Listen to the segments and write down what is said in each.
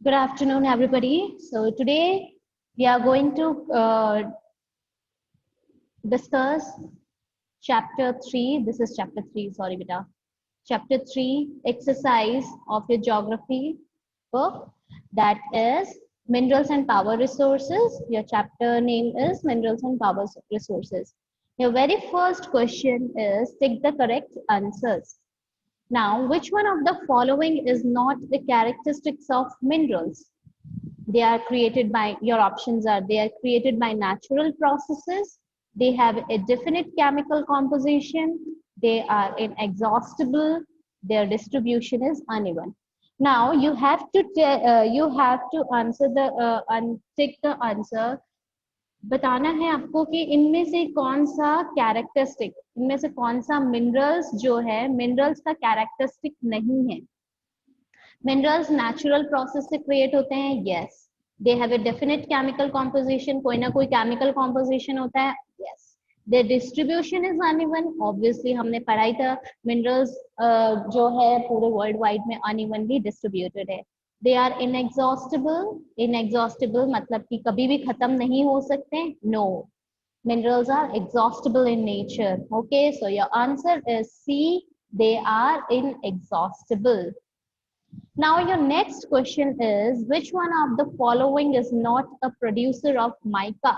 Good afternoon, everybody. So today we are going to discuss chapter 3. This is chapter 3, sorry, beta. Chapter 3, exercise of your geography book, that is Minerals and Power Resources. Your chapter name is Minerals and Power Resources. Your very first question is, take the correct answers. Now, which one of the following is not the characteristics of minerals? They are created by, your options are, they are created by natural processes, they have a definite chemical composition, they are inexhaustible, their distribution is uneven. Now you have to answer the take the answer. बताना है आपको कि इनमें से कौन सा characteristic, इनमें से कौन सा मिनरल्स जो है मिनरल्स का कैरेक्टरिस्टिक नहीं है. मिनरल्स नेचुरल प्रोसेस से क्रिएट होते हैं, yes. They have a definite chemical composition, कोई ना कोई केमिकल कॉम्पोजिशन होता है, yes. There distribution is uneven, obviously हमने पढ़ाई था मिनरल्स जो है पूरे वर्ल्ड वाइड में अनइवनली डिस्ट्रीब्यूटेड है. दे आर इनएग्जॉस्टिबल, इनएग्जॉस्टिबल मतलब कि कभी भी खत्म नहीं हो सकते, no. Minerals are exhaustible in nature. Okay, so your answer is C. They are inexhaustible. Now your next question is, which one of the following is not a producer of mica?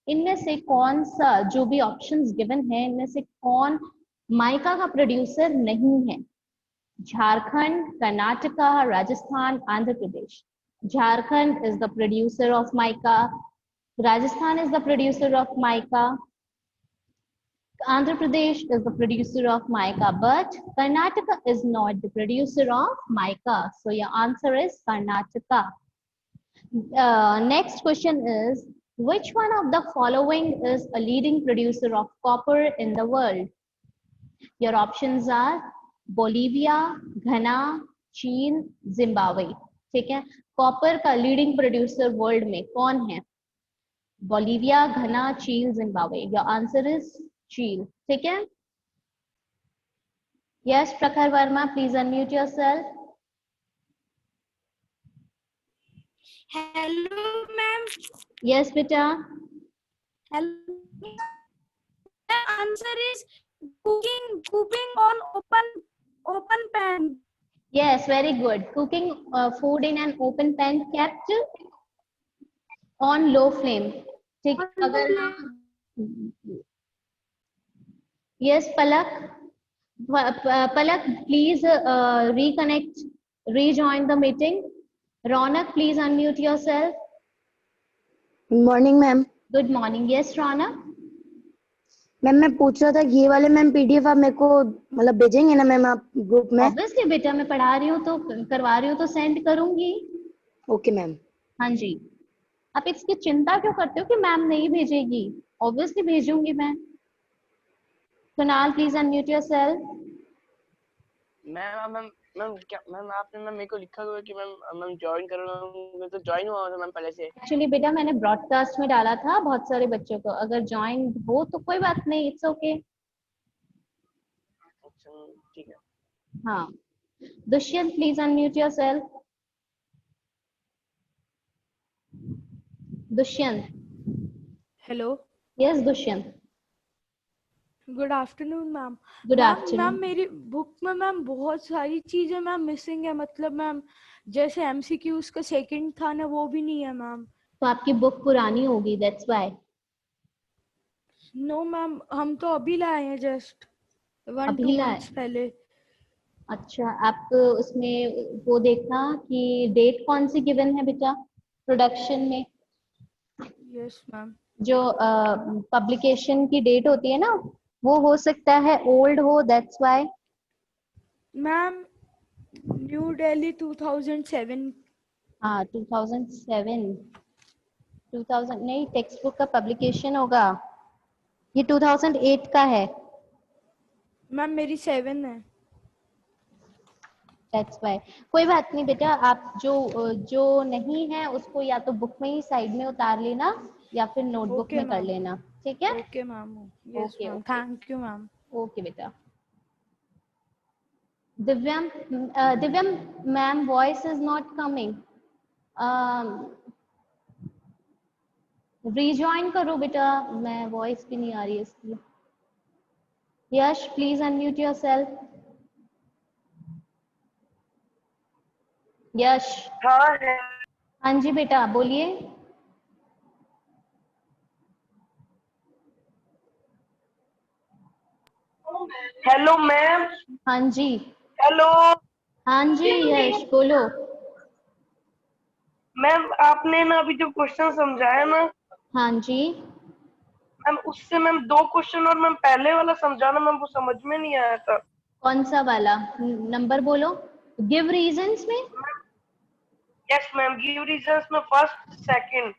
इनमें से कौन सा, जो भी options given है इनमें से कौन माइका का प्रोड्यूसर नहीं है? Jharkhand, Karnataka, Rajasthan, Andhra Pradesh. Jharkhand is the producer of mica, Rajasthan is the producer of mica, Andhra Pradesh is the producer of mica, but Karnataka is not the producer of mica. So your answer is Karnataka. Next question is, which one of the following is a leading producer of copper in the world? Your options are Bolivia, Ghana, चीन, Zimbabwe. ठीक है, copper का leading producer world में कौन है? Bolivia, घना, चीन, Zimbabwe. Your answer is चीन. ठीक है. Yes, Prakhar Verma, please unmute yourself. Hello ma'am. Yes बेटा. Hello. Answer is cooking on open pan. Yes, very good. Cooking food in an open pan kept on low flame. ठीक, अगर yes, Palak, please reconnect, rejoin the meeting. Ronak, please unmute yourself. Good morning ma'am. Good morning. Yes, Ronak. Ma'am मैं पूछ रहा था ये वाले ma'am PDF आप मेरे को मतलब भेजेंगे ना मैम आप ग्रुप में? Obviously बेटा, मैं पढ़ा रही हूँ तो करवा रही हूँ तो सेंड करूंगी. Okay ma'am. हाँ जी. आप इसकी चिंता क्यों करते हो कि मैम नहीं भेजेगी? ऑब्वियसली भेजूंगी मैं. Kunal, please unmute yourself. Ma'am क्या मैम आपने मैम मेरे को लिखा हुआ है कि मैम ज्वाइन कर रहा हूँ, तो ज्वाइन हुआ था मैम पहले से. एक्चुअली बेटा मैंने ब्रॉडकास्ट में डाला था बहुत सारे बच्चों को, अगर ज्वाइन हो तो कोई बात नहीं, इट्स ओके. अच्छा ठीक है. हाँ. Dushyant, please unmute yourself. Dushyant. Hello. Yes Dushyant. Good afternoon ma'am. Good ma'am afternoon. मेरी बुक में मैम बहुत सारी चीजें मैम मिसिंग है, मतलब मैम जैसे एमसीक्यूज का सेकंड था ना, वो भी नहीं है मैम. तो आपकी बुक पुरानी होगी, दैट्स व्हाई. नो मैम, हम तो अभी लाए हैं, जस्ट 1-2 मंथ्स पहले. अच्छा, आप उसमें वो देखना कि डेट कौन सी गिवन है बेटा प्रोडक्शन में. Yes ma'am. जो पब्लिकेशन की डेट होती है ना, वो हो सकता है ओल्ड हो, that's why. Ma'am new Delhi 2007. हाँ 2007. 2000 नहीं, टेक्स्ट बुक का पब्लिकेशन होगा, ये 2008 का है. मैम मेरी 7 है. That's why. कोई बात नहीं बेटा, आप जो नहीं है उसको या तो बुक में ही साइड में उतार लेना या फिर नोटबुक में कर लेना. ठीक है. Okay ma'am. Yes ma'am. Okay. Thank you ma'am. Okay बेटा. Divyam, Divyam ma'am voice is not coming. Rejoin करो बेटा, मैं वॉइस भी नहीं आ रही है इसकी। यश प्लीज अनम्यूट योरसेल्फ। यश। हाँ है। हाँ जी बेटा बोलिए। Hello ma'am. हाँ जी। हेलो हाँ जी यश बोलो। मैम, आपने ना अभी जो क्वेश्चन समझाया ना हाँ जी। मैम, उससे मैम 2 क्वेश्चन और मैम पहले वाला समझाना मैम वो समझ में नहीं आया था। कौन सा वाला नंबर बोलो, गिव रीजंस में। यस मैम, गिव रीजंस में फर्स्ट सेकंड।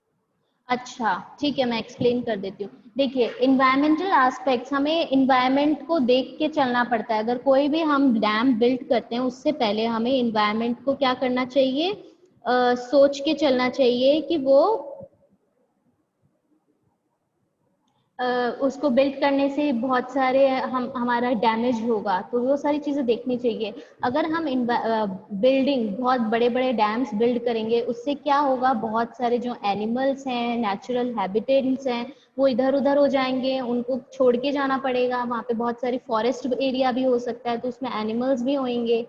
अच्छा ठीक है, मैं एक्सप्लेन कर देती हूँ। देखिए इन्वायरमेंटल एस्पेक्ट्स, हमें इन्वायरमेंट को देख के चलना पड़ता है। अगर कोई भी हम डैम बिल्ड करते हैं उससे पहले हमें इन्वायरमेंट को क्या करना चाहिए, सोच के चलना चाहिए कि वो उसको बिल्ड करने से बहुत सारे हमारा डैमेज होगा, तो वो सारी चीजें देखनी चाहिए। अगर हम बिल्डिंग बहुत बड़े बड़े डैम्स बिल्ड करेंगे उससे क्या होगा, बहुत सारे जो एनिमल्स हैं, नेचुरल हैबिटेट्स हैं, वो इधर उधर हो जाएंगे, उनको छोड़ के जाना पड़ेगा। वहाँ पे बहुत सारी फॉरेस्ट एरिया भी हो सकता है तो उसमें एनिमल्स भी होंगे।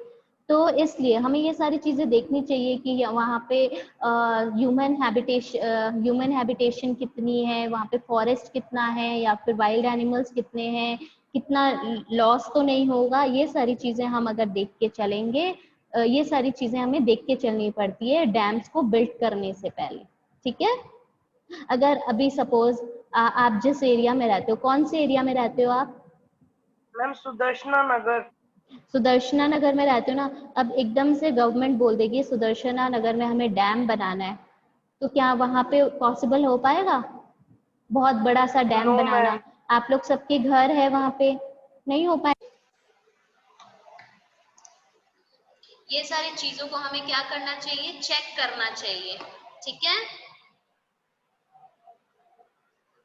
तो इसलिए हमें ये सारी चीजें देखनी चाहिए कि वहाँ पे ह्यूमन हैबिटेशन कितनी है, वहाँ पे फॉरेस्ट कितना है, या फिर वाइल्ड एनिमल्स कितने हैं, कितना लॉस तो नहीं होगा। ये सारी चीजें हम अगर देख के चलेंगे, ये सारी चीजें हमें देख के चलनी पड़ती है डैम्स को बिल्ड करने से पहले। ठीक है। अगर अभी सपोज आप जिस एरिया में रहते हो, कौन से एरिया में रहते हो आप? मैम सुदर्शना नगर। सुदर्शना नगर में रहते हो ना। अब एकदम से गवर्नमेंट बोल देगी सुदर्शना नगर में हमें डैम बनाना है, तो क्या वहां पे पॉसिबल हो पाएगा बहुत बड़ा सा डैम नो बनाना? मैम। आप लोग सबके घर है वहां पे, नहीं हो पाए। ये सारी चीजों को हमें क्या करना चाहिए, चेक करना चाहिए। ठीक है।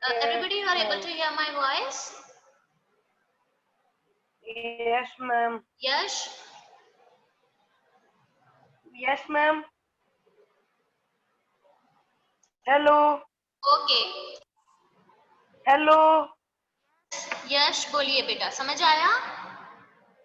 Everybody you are able to hear my voice? Yes ma'am. Yash. Yes ma'am. Hello. Okay. Hello. Yash बोलिए बेटा, समझ आया?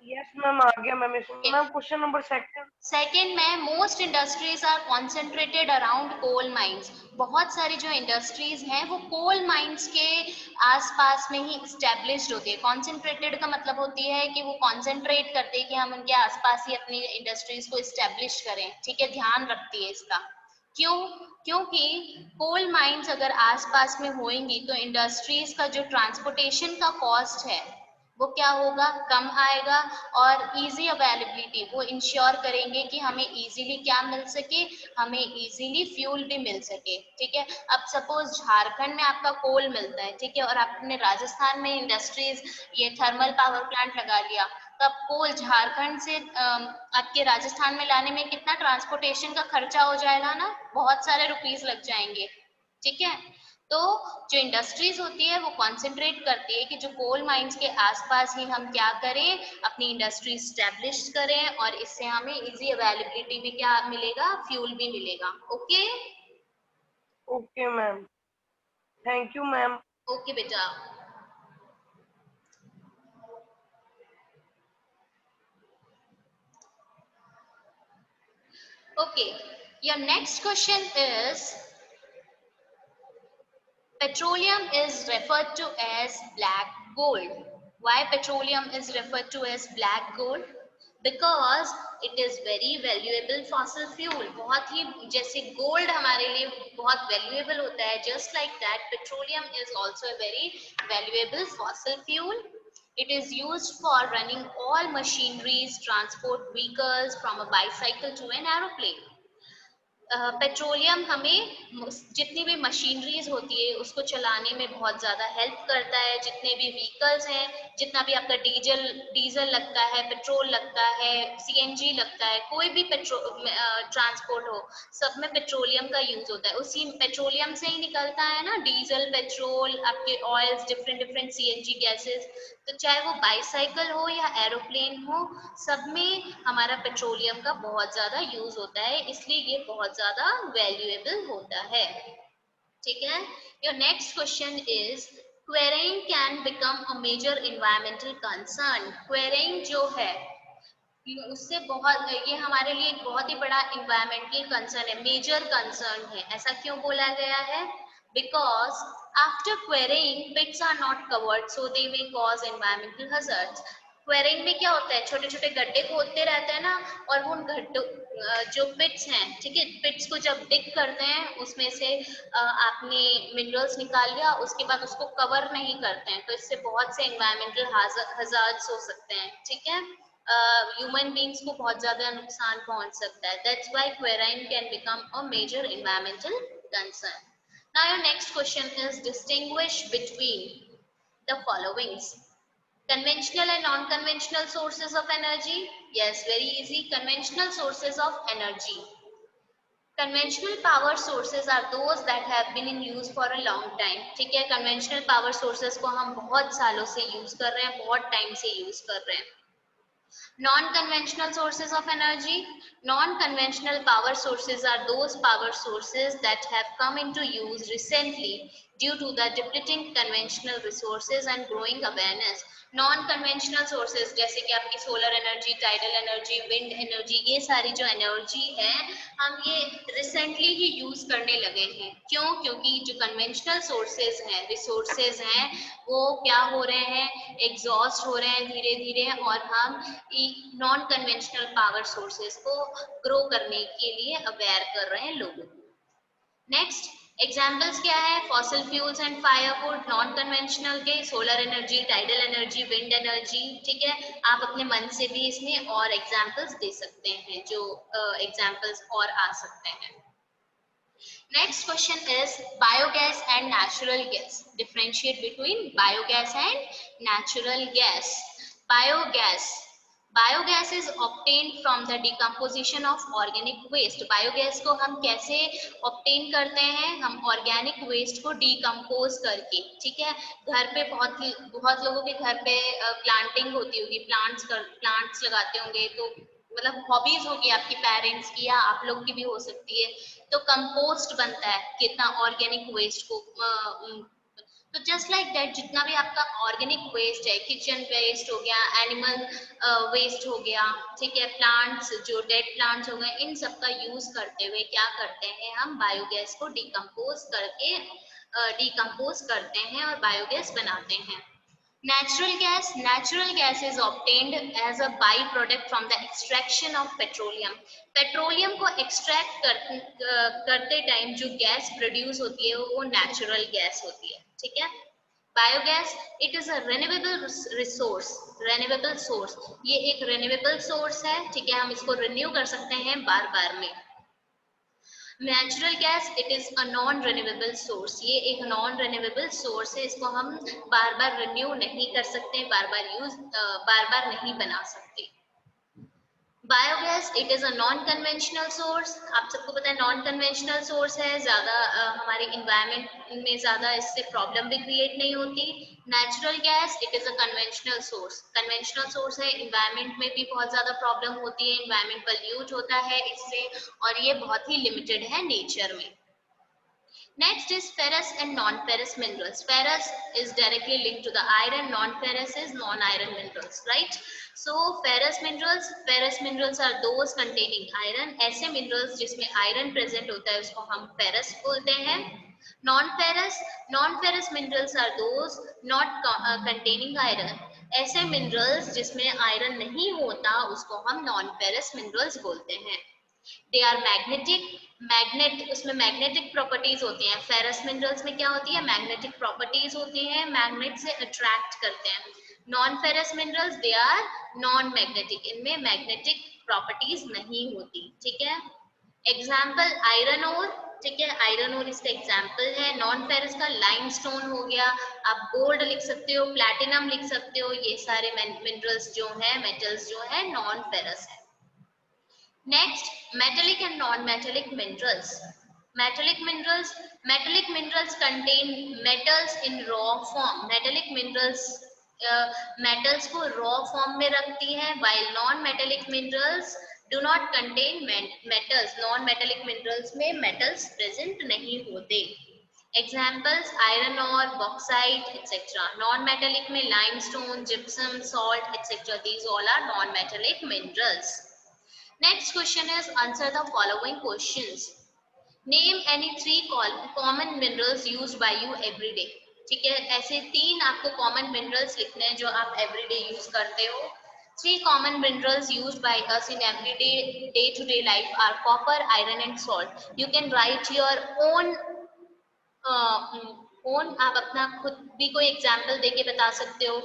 यस मैम, आ गया मैम। इसमें ma'am question number second. Second में, most industries are concentrated around coal mines. बहुत सारी जो इंडस्ट्रीज हैं वो कोल माइंस के आसपास में ही स्टैब्लिश्ड होती है। कॉन्सेंट्रेटेड का मतलब होती है कि वो कॉन्सेंट्रेट करते हैं कि हम उनके आसपास ही अपनी इंडस्ट्रीज को स्टैब्लिश करें। ठीक है, ध्यान रखती है इसका। क्यों? क्योंकि कोल माइंस अगर आसपास में होंगी तो इंडस्ट्रीज का जो ट्रांसपोर्टेशन का कॉस्ट है वो क्या होगा, कम आएगा। और इजी अवेलेबिलिटी वो इंश्योर करेंगे कि हमें इजीली क्या मिल सके, हमें इजीली फ्यूल भी मिल सके। ठीक है। अब सपोज झारखंड में आपका कोल मिलता है, ठीक है, और आपने राजस्थान में इंडस्ट्रीज ये थर्मल पावर प्लांट लगा लिया, तो अब कोल झारखंड से आपके राजस्थान में लाने में कितना ट्रांसपोर्टेशन का खर्चा हो जाएगा ना, बहुत सारे रुपीस लग जाएंगे। ठीक है। तो जो इंडस्ट्रीज होती है वो कॉन्सेंट्रेट करती है कि जो कोल माइंस के आसपास ही हम क्या करें, अपनी इंडस्ट्री स्टैब्लिश करें, और इससे हमें इजी अवेलेबिलिटी भी क्या मिलेगा, फ्यूल भी मिलेगा। Okay. Okay ma'am, thank you ma'am. Okay बेटा। Okay, your next question is petroleum is referred to as black gold. Why petroleum is referred to as black gold? Because it is very valuable fossil fuel. बहुत ही जैसे gold हमारे लिए बहुत valuable होता है, just like that petroleum is also a very valuable fossil fuel. It is used for running all machineries, transport vehicles from a bicycle to an aeroplane. Petroleum हमें जितनी भी मशीनरीज होती है उसको चलाने में बहुत ज़्यादा हेल्प करता है। जितने भी व्हीकल्स हैं, जितना भी आपका डीजल लगता है, पेट्रोल लगता है, सीएनजी लगता है, कोई भी पेट्रोल ट्रांसपोर्ट हो, सब में पेट्रोलियम का यूज होता है। उसी पेट्रोलियम से ही निकलता है ना डीजल, पेट्रोल, आपके oils, different different CNG gases. तो चाहे वो बाईसाइकिल हो या एरोप्लेन हो, सब में हमारा पेट्रोलियम का बहुत ज़्यादा यूज होता है, इसलिए ये बहुत बहुत ज्यादा वैल्यूएबल होता है। ठीक है, your next question is quarrying can become a major environmental concern. Quarrying जो है उससे बहुत, ये हमारे लिए एक बहुत ही बड़ा एनवायरमेंटल कंसर्न है, मेजर कंसर्न है। ऐसा क्यों बोला गया है? Because after quarrying pits are not covered so they may cause environmental hazards. Quarrying में क्या होता है, छोटे छोटे गड्ढे खोदते रहते हैं ना, और वो उन गड्ढों जो पिट्स हैं, ठीक है, पिट्स को जब डिग करते हैं उसमें से आपने मिनरल्स निकाल लिया, उसके बाद उसको कवर नहीं करते हैं, तो इससे बहुत से एनवायरमेंटल हैजर्ड्स हो सकते हैं। ठीक है, ह्यूमन बींग्स को बहुत ज्यादा नुकसान पहुंच सकता है। That's why quarrying can become a major environmental concern. Now your next question is distinguish between the followings. Conventional and non-conventional sources of energy. Yes, very easy. Conventional sources of energy. Conventional power sources are those that have been in use for a long time. ठीक है, conventional power sources को हम बहुत सालों से use कर रहे हैं, बहुत टाइम से यूज कर रहे हैं। Non-conventional sources of energy. Non-conventional power sources are those power sources that have come into use recently due to the depleting conventional resources and growing awareness. Non conventional sources जैसे कि आपकी solar energy, tidal energy, wind energy, ये सारी जो energy है हम ये recently ही use करने लगे हैं। क्यों? क्योंकि जो कन्वेंशनल सोर्सेज हैं, रिसोर्सेज हैं, वो क्या हो रहे हैं, एग्जॉस्ट हो रहे हैं धीरे धीरे, और हम नॉन कन्वेंशनल पावर सोर्सेज को ग्रो करने के लिए अवेयर कर रहे हैं लोगों को। नेक्स्ट एग्जाम्पल्स क्या है? Fossil fuels and firewood, non conventional के, solar energy, tidal energy, wind energy. ठीक है, आप अपने मन से भी इसमें और एग्जाम्पल्स दे सकते हैं, जो एग्जाम्पल्स और आ सकते हैं। Next question is biogas and natural gas. Differentiate between biogas and natural gas. Biogas, biogas is obtained from the decomposition of organic waste. Biogas को हम कैसे ऑब्टेन करते हैं? हम ऑर्गेनिक वेस्ट को डिकम्पोज करके। ठीक है, घर पे बहुत लोगों के घर पे प्लांटिंग होती होगी, प्लांट्स लगाते होंगे, तो मतलब हॉबीज होगी आपकी पेरेंट्स की या आप लोग की भी हो सकती है, तो कंपोस्ट बनता है कितना ऑर्गेनिक वेस्ट को। तो जस्ट लाइक दैट, जितना भी आपका ऑर्गेनिक वेस्ट है, किचन वेस्ट हो गया, एनिमल वेस्ट हो गया, ठीक है, प्लांट्स, जो डेड प्लांट्स हो गए, इन सब का यूज करते हुए क्या करते हैं हम? बायोगैस को डिकम्पोज करते हैं और बायोगैस बनाते हैं। Natural gas is obtained as a byproduct from the extraction of petroleum. Petroleum को एक्सट्रैक्ट करते टाइम जो गैस प्रोड्यूस होती है वो नेचुरल गैस होती है। ठीक है, biogas it is a renewable resource, renewable source, ये एक रिन्यूएबल सोर्स है। ठीक है, हम इसको रिन्यू कर सकते हैं बार बार में। Natural gas it is a non renewable source, ये एक नॉन रिन्यूएबल सोर्स है, इसको हम बार बार रिन्यू नहीं कर सकते, बार बार नहीं बना सकते। Biogas it is a non conventional source, आप सबको पता है नॉन कन्वेंशनल सोर्स है, ज्यादा हमारे इन्वायरमेंट में ज्यादा इससे प्रॉब्लम भी क्रिएट नहीं होती। Natural gas it is a conventional source है, इन्वायरमेंट में भी बहुत ज्यादा प्रॉब्लम होती है, इन्वायरमेंट पॉल्यूट होता है इससे, और ये बहुत ही लिमिटेड है नेचर में। Next is ferrous and non-ferrous minerals. Ferrous is directly linked to the iron, non-ferrous is non-iron minerals, right? So ferrous minerals are those containing iron. ऐसे minerals जिसमें iron present होता है उसको हम ferrous बोलते हैं। Non-ferrous minerals are those not containing iron. ऐसे minerals जिसमें iron नहीं होता उसको हम non-ferrous minerals बोलते हैं। दे आर मैग्नेट, उसमें मैग्नेटिक प्रॉपर्टीज होती हैं। फेरस मिनरल्स में क्या होती है? मैग्नेटिक प्रॉपर्टीज होती हैं, मैग्नेट से अट्रैक्ट करते हैं। Non ferrous minerals they are non magnetic, इनमें मैग्नेटिक प्रॉपर्टीज नहीं होती। ठीक है, एग्जाम्पल आयरन ओर, ठीक है, आयरन ओर इसका एग्जाम्पल है। नॉन फेरस का लाइमस्टोन हो गया, आप गोल्ड लिख सकते हो, प्लैटिनम लिख सकते हो, ये सारे मिनरल्स जो है, मेटल्स जो है, नॉन फेरस है। Next, metallic and non-metallic minerals. Metallic minerals contain metals in raw form. Metallic minerals metals को raw form में रखती हैं, while non-metallic minerals do not contain metals, non metallic minerals में मेटल्स प्रेजेंट नहीं होते। Examples iron और bauxite etcetera. Non metallic में limestone, gypsum, salt etcetera, these all are non metallic minerals. Next question is answer the following questions. Name any 3 common minerals used by you everyday. ठीक है, ऐसे 3 आपको common minerals लिखने हैं जो आप everyday use करते हो। 3 common minerals used by us in everyday day-to-day life are copper, iron and salt. You can write your own आप अपना खुद भी कोई एग्जाम्पल देके बता सकते हो।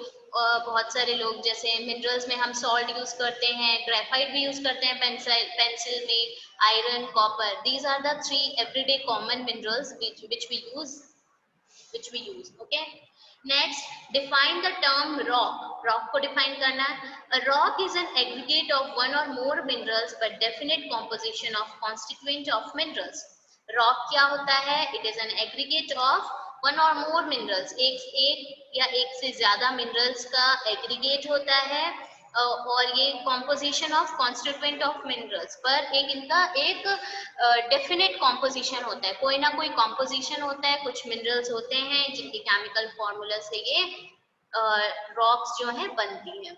बहुत सारे लोग जैसे मिनरल्स में हम सॉल्ट यूज करते हैं, ग्रेफाइट भी यूज करते हैं पेंसिल में, iron, copper, these are the 3 everyday common minerals which we use. Okay, next define the term rock. Rock को define करना है। A rock is an aggregate of one or more minerals but definite composition of constituent of minerals. Rock क्या होता है? It is an aggregate of one और मोर minerals, एक या एक से ज्यादा मिनरल्स का एग्रीगेट होता है और ये composition of constituent of minerals पर इनका एक डेफिनेट कॉम्पोजिशन होता है, कोई ना कोई कॉम्पोजिशन होता है। कुछ मिनरल्स होते हैं जिनके केमिकल फॉर्मूला से ये रॉक्स जो है बनती है।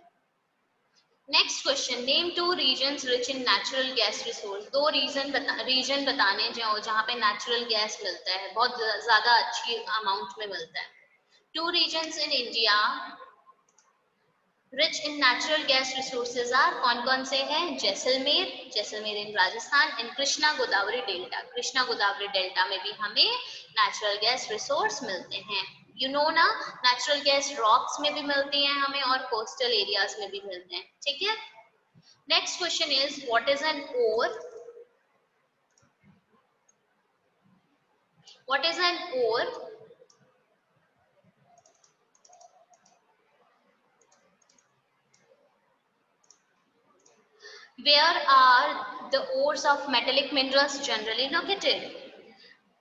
Next question, name 2 reasons rich in natural gas resource. 2 reason बताने जो जहाँ पे नेचुरल गैस मिलता है, बहुत ज्यादा अच्छी अमाउंट में मिलता है। 2 regions in India rich in natural gas resources are, कौन कौन से हैं? Jaisalmer in Rajasthan and Krishna Godavari delta. Krishna Godavari delta में भी हमें नेचुरल गैस रिसोर्स मिलते हैं। यू नो ना, नेचुरल गैस रॉक्स में भी मिलती हैं हमें और कोस्टल एरियाज में भी मिलते हैं। ठीक है, next question is what is an ore? What is an ore? Where are the ores of metallic minerals generally located?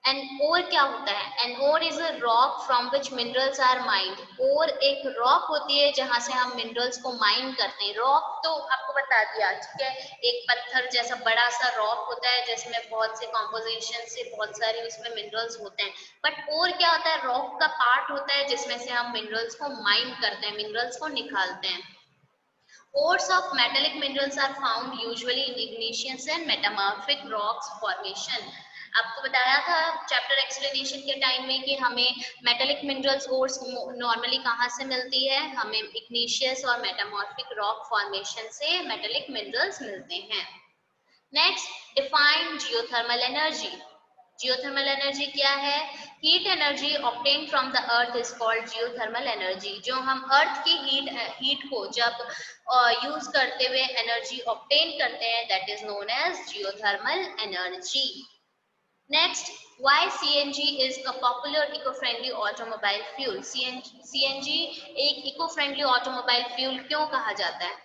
An ore क्या होता है? An ore is a rock from which minerals are mined. ore एक rock होती है जहां से हम minerals को mine करते हैं। rock तो आपको बता दिया, ठीक है, एक पत्थर जैसा बड़ा सा rock होता है जिसमें बहुत से composition से बहुत सारे उसमें minerals होते हैं। but ore क्या होता है? rock का part होता है जिसमें से हम minerals को mine करते हैं, minerals को निकालते हैं। Ores of metallic minerals are found usually in igneous and metamorphic rocks formation. आपको बताया था चैप्टर एक्सप्लेनेशन के टाइम में कि हमें मेटेलिक मिनरल्स ओर्स नॉर्मली कहाँ से मिलती है? हमें इग्निशियस और मेटामॉर्फिक रॉक फॉर्मेशन से मेटेलिक मिनरल्स मिलते हैं। Next, define geothermal energy. Geothermal energy क्या है? Heat energy obtain from the earth is called geothermal energy. जो हम अर्थ की हीट को जब यूज करते हुए एनर्जी ऑब्टेन करते हैं, that is known as geothermal energy. Next, why CNG is a popular eco-friendly automobile fuel? CNG एक eco-friendly automobile fuel क्यों कहा जाता है?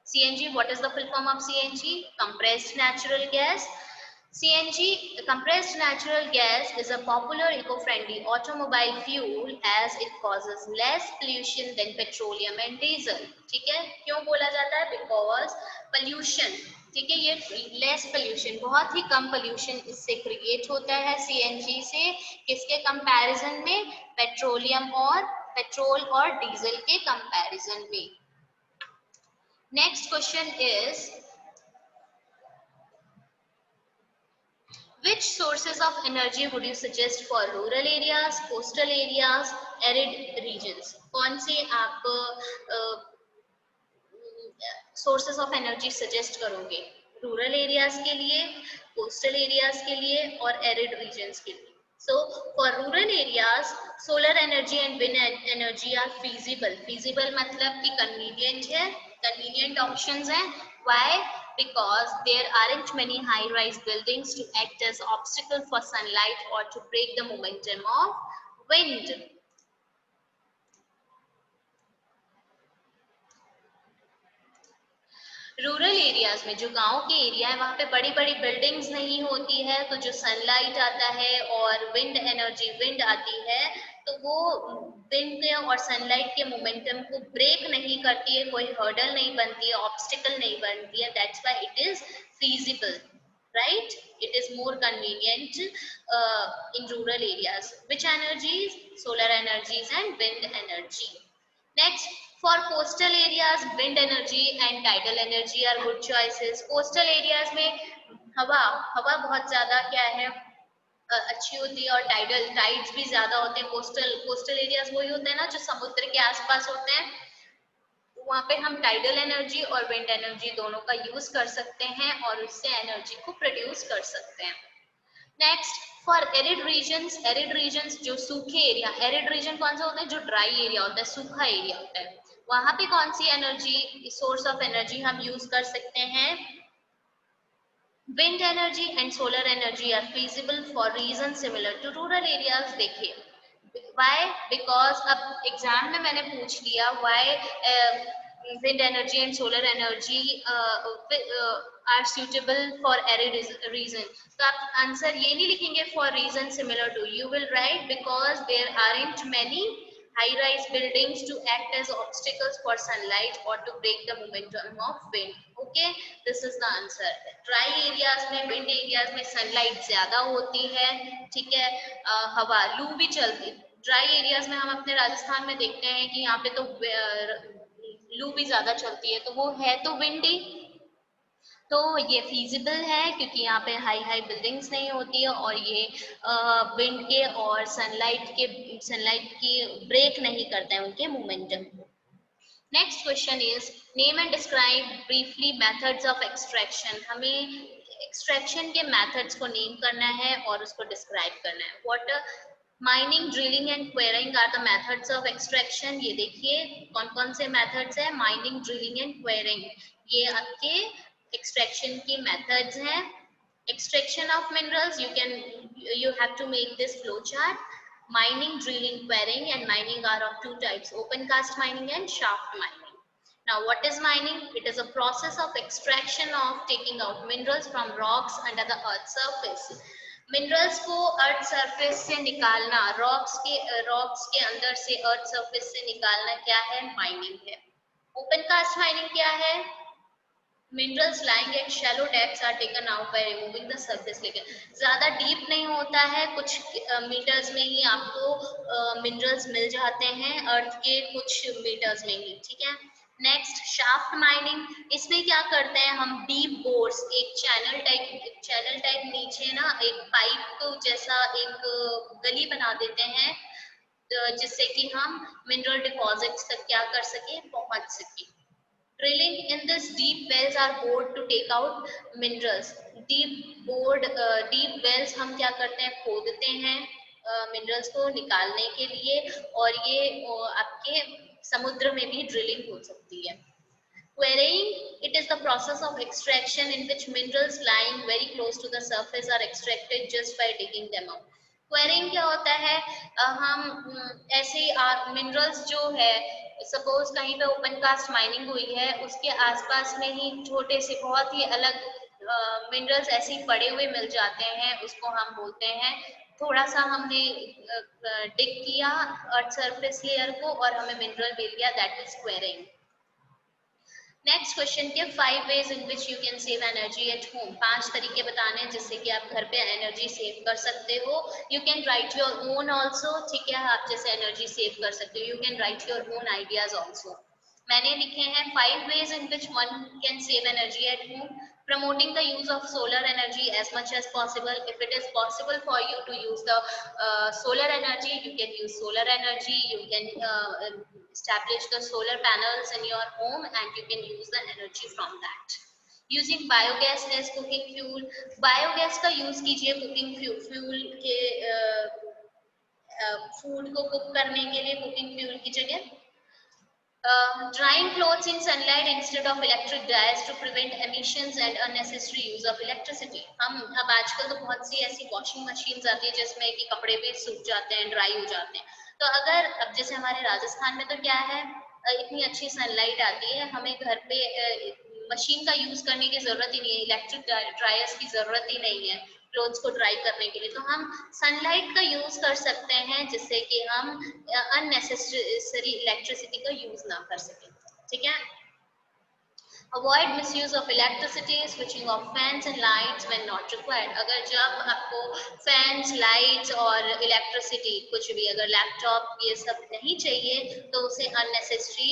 CNG, what is the full form of CNG? Compressed natural gas. CNG, compressed natural gas, is a popular eco-friendly automobile fuel as it causes less pollution than petroleum and diesel. ठीक है, क्यों बोला जाता है? Because pollution, ठीक है, ये less pollution, बहुत ही कम पोल्यूशन इससे क्रिएट होता है सीएनजी से। किसके कंपैरिजन में? पेट्रोल और डीजल के कंपैरिजन में। Next question is which sources of energy would you suggest for rural areas, coastal areas, arid regions? कौन से आप सोर्सेस ऑफ एनर्जी सजेस्ट करोगे रूरल एरियाज के लिए, कोस्टल एरियाज के लिए और एरिड रीजन्स के लिए? So for rural areas, solar energy and wind energy are feasible. Feasible मतलब कि convenient है, convenient options हैं. Why? Because there aren't many high-rise buildings to act as obstacle for sunlight or to break the momentum of wind. Rural areas में, जो गांव के area है, वहां पे बड़ी बड़ी बिल्डिंग्स नहीं होती है, तो जो सनलाइट आता है और विंड एनर्जी, विंड आती है, तो वो विंड और सनलाइट के मोमेंटम को ब्रेक नहीं करती है, कोई हर्डल नहीं बनती है, ऑब्स्टिकल नहीं बनती है, that's why it is feasible, right? It is more convenient in rural areas. Which energies? Solar energies and wind energy. Next, for coastal areas, wind energy and tidal energy are good choices. Coastal areas में हवा बहुत ज्यादा क्या है अच्छी होती है, और टाइड्स भी ज्यादा होते हैं। कोस्टल एरियाज वही होते हैं ना जो समुद्र के आसपास होते हैं, वहाँ पे हम टाइडल एनर्जी और विंड एनर्जी दोनों का यूज कर सकते हैं और उससे एनर्जी को प्रोड्यूस कर सकते हैं। नेक्स्ट, फॉर एरिड रीजन्स जो सूखे एरिया, एरिड रीजन कौन सा होता है? जो ड्राई एरिया होता है, सूखा एरिया होता है, वहां पे कौन सी एनर्जी, सोर्स ऑफ एनर्जी हम यूज कर सकते हैं? Wind energy and solar energy are feasible for reasons similar to rural areas। देखिए why, because अब एग्जाम में मैंने पूछ लिया why wind energy and solar energy are suitable for arid region, तो आप आंसर ये नहीं लिखेंगे for reason similar to, you will write because there aren't many high-rise buildings to act as obstacles for sunlight or to break the momentum of wind। Okay, this is the answer। Dry areas में, wind areas में sunlight ज्यादा होती है, ठीक है, हवा लू भी चलती। ड्राई एरियाज में हम अपने राजस्थान में देखते हैं कि यहाँ पे तो लू भी ज्यादा चलती है, तो वो है तो विंडी, तो ये फीजिबल है क्योंकि यहाँ पे हाई बिल्डिंग्स नहीं होती है और ये विंड के और सनलाइट की ब्रेक नहीं करते हैं उनके मोमेंटम को। Next question is name and describe briefly methods of extraction. हमें एक्सट्रैक्शन के मेथड्स को नेम करना है और उसको डिस्क्राइब करना है। What mining, drilling and quarrying are the methods of extraction. ये देखिए कौन कौन से मेथड्स है, माइनिंग, ड्रिलिंग एंड क्वेरिंग, ये आपके एक्सट्रैक्शन की मेथड्स हैं। Extraction of minerals, you have to make this flow chart। Mining, drilling, quarrying and mining are of two types, open cast mining and shaft mining। Now what is mining? It is a process of extraction of taking out minerals from rocks under the earth surface। Minerals को earth surface से निकालना, rocks के अंदर से earth surface से निकालना क्या है? माइनिंग है। ओपन कास्ट माइनिंग क्या है? Minerals lying at shallow depths are taken out by removing the surface। लेकिन ज्यादा डीप नहीं होता है, कुछ मीटर्स में ही आपको मिनरल्स मिल जाते हैं, अर्थ के कुछ मीटर्स में ही, ठीक है। नेक्स्ट, शाफ्ट माइनिंग, इसमें क्या करते हैं हम? डीप बोर्स, एक चैनल टाइप नीचे ना एक पाइप जैसा एक गली बना देते हैं जिससे कि हम मिनरल डिपॉजिट्स तक क्या कर सके? पहुंच सके। Drilling, in this deep wells are bored to take out minerals। deep wells हम क्या करते हैं? खोदते हैं मिनरल्स को निकालने के लिए, और ये आपके समुद्र में भी ड्रिलिंग हो सकती है। Quarrying, it is the process of extraction in which minerals lying very close to the surface are extracted just by digging them out। Quarrying क्या होता है? हम ऐसे मिनरल्स जो है, सपोज कहीं पे ओपन कास्ट माइनिंग हुई है, उसके आसपास में ही छोटे से बहुत ही अलग मिनरल्स ऐसे ही पड़े हुए मिल जाते हैं, उसको हम बोलते हैं, थोड़ा सा हमने डिग किया अर्थ सरफेस लेयर को और हमें मिनरल मिल गया, that is quarrying. Next question के 5 ways in which you can save energy at home। 5 तरीके बताने हैं जिससे कि आप घर पे एनर्जी सेव कर सकते हो। You can write your own also, ठीक है, आप जैसे एनर्जी सेव कर सकते हो। You can write your own ideas also। मैंने लिखे हैं 5 ways in which one can save energy at home। Promoting the use of solar energy as much as possible। If it is possible for you to use the solar energy, you can use solar energy। You can establish the solar panels in your home and you can use the energy from that। Using biogas as cooking fuel। Biogas का use कीजिए cooking fuel के food को cook करने के लिए, cooking fuel की जगह। Drying clothes in sunlight instead of electric dryers to prevent emissions and unnecessary use of electricity। हम अब आजकल तो बहुत सी ऐसी वॉशिंग मशीन्स आती है जिसमें कि कपड़े भी सूख जाते हैं, ड्राई हो जाते हैं, तो अगर अब जैसे हमारे राजस्थान में तो क्या है, इतनी अच्छी सनलाइट आती है, हमें घर पे मशीन का यूज करने की जरूरत ही नहीं है, इलेक्ट्रिक ड्रायर्स की जरूरत ही नहीं है, क्लोथ्स को ड्राई करने के लिए, तो हम सनलाइट का यूज कर सकते हैं जिससे कि हम अननेसेसरी इलेक्ट्रिसिटी का यूज ना कर सकें, ठीक है। Avoid misuse of electricity, switching off fans and lights when not required. अगर जब आपको फैंस, लाइट्स और इलेक्ट्रिसिटी कुछ भी, अगर लैपटॉप ये सब नहीं चाहिए तो उसे अननेसेसरी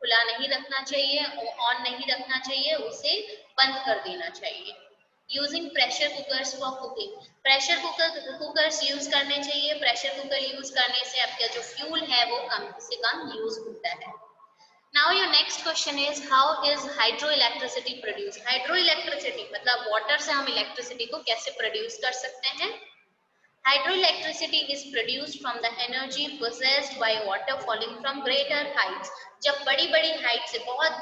खुला नहीं रखना चाहिए, ऑन नहीं रखना चाहिए, उसे बंद कर देना चाहिए। Using pressure cookers for cooking, pressure cookers use करने चाहिए। प्रेशर कुकर यूज करने से आपका जो फ्यूल है वो कम से कम यूज होता है। Now your next question is how is hydroelectricity produced? Hydroelectricity मतलब water से हम electricity को कैसे produce कर सकते हैं? Hydroelectricity is produced from the energy possessed by water falling from greater heights. जब बड़ी-बड़ी हाइट से, बहुत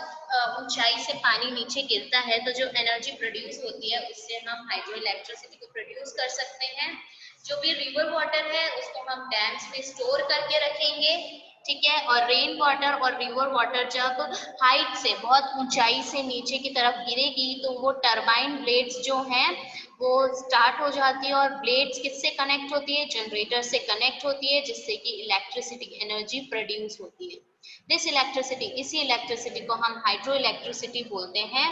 ऊंचाई से पानी नीचे गिरता है तो जो एनर्जी प्रोड्यूस होती है उससे हम हाइड्रोइलेक्ट्रिसिटी को प्रोड्यूस कर सकते हैं। जो भी रिवर वाटर है उसको हम डैम्स में स्टोर करके रखेंगे, ठीक है। और रेन वाटर और रिवर वाटर जब हाइट से, बहुत ऊंचाई से नीचे की तरफ गिरेगी तो वो टरबाइन ब्लेड्स जो हैं वो स्टार्ट हो जाती है, और ब्लेड्स किससे कनेक्ट होती है? जनरेटर से कनेक्ट होती है, जिससे कि इलेक्ट्रिसिटी एनर्जी प्रोड्यूस होती है। दिस इलेक्ट्रिसिटी, इसी इलेक्ट्रिसिटी को हम हाइड्रो इलेक्ट्रिसिटी बोलते हैं।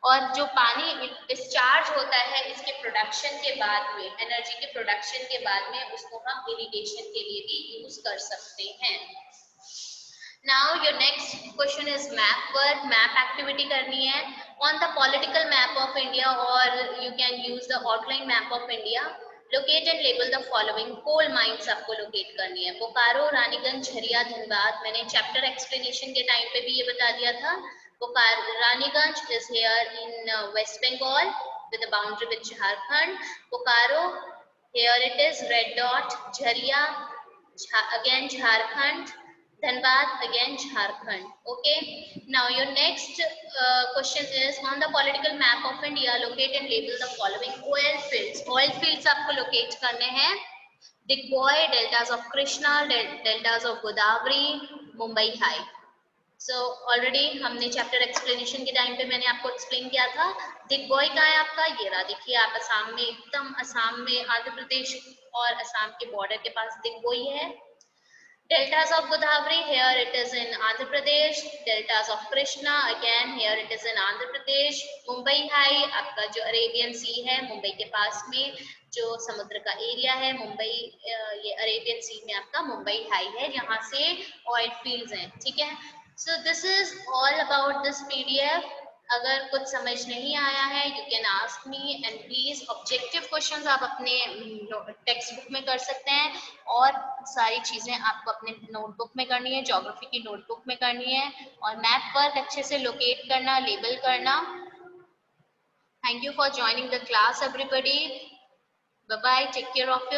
और जो पानी डिस्चार्ज होता है इसके प्रोडक्शन के बाद में, एनर्जी के प्रोडक्शन के बाद में, उसको हम इरिगेशन के लिए भी यूज कर सकते हैं। Now your next question is map work, map activity करनी है। On the political map of India, or you can use the outline map of India, locate and label the following coal mines आपको locate करनी है। बोकारो, रानीगंज, झरिया, धनबाद। मैंने chapter explanation के time पे भी ये बता दिया था। Raniganj is here in West Bengal with a boundary with Jharkhand. Bokaro, here it is red dot. Jharia, again Jharkhand. Dhanbad, again Jharkhand. Okay. Now your next question is on the political map of India, locate and label the following oil fields. Oil fields आपको locate करने हैं। Digboy, deltas of Krishna, deltas of Godavari, Mumbai High. So already हमने chapter explanation के time पे मैंने आपको explain किया था। दिग्बॉय का है आपका, ये रहा, देखिए आप असम में, एकदम असम में, आंध्र प्रदेश और असम के बॉर्डर के पास दिग्बॉय है। Deltas of Godavari, here it is in Andhra Pradesh. Deltas of Krishna, again here it is in Andhra Pradesh. Mumbai High, आपका जो अरेबियन सी है, मुंबई के पास में जो समुद्र का एरिया है, मुंबई, ये अरेबियन सी में आपका मुंबई हाई है, यहाँ से ऑयल फील्ड्स हैं, ठीक है। So this is all about this PDF. अगर कुछ समझ नहीं आया है you can ask me, and please objective questions आप अपने टेक्स्ट बुक में कर सकते हैं, और सारी चीजें आपको अपने नोटबुक में करनी है, ज्योग्राफी की नोटबुक में करनी है, और मैप वर्क अच्छे से लोकेट करना, लेबल करना। Thank you for joining the class everybody, bye bye, take care of your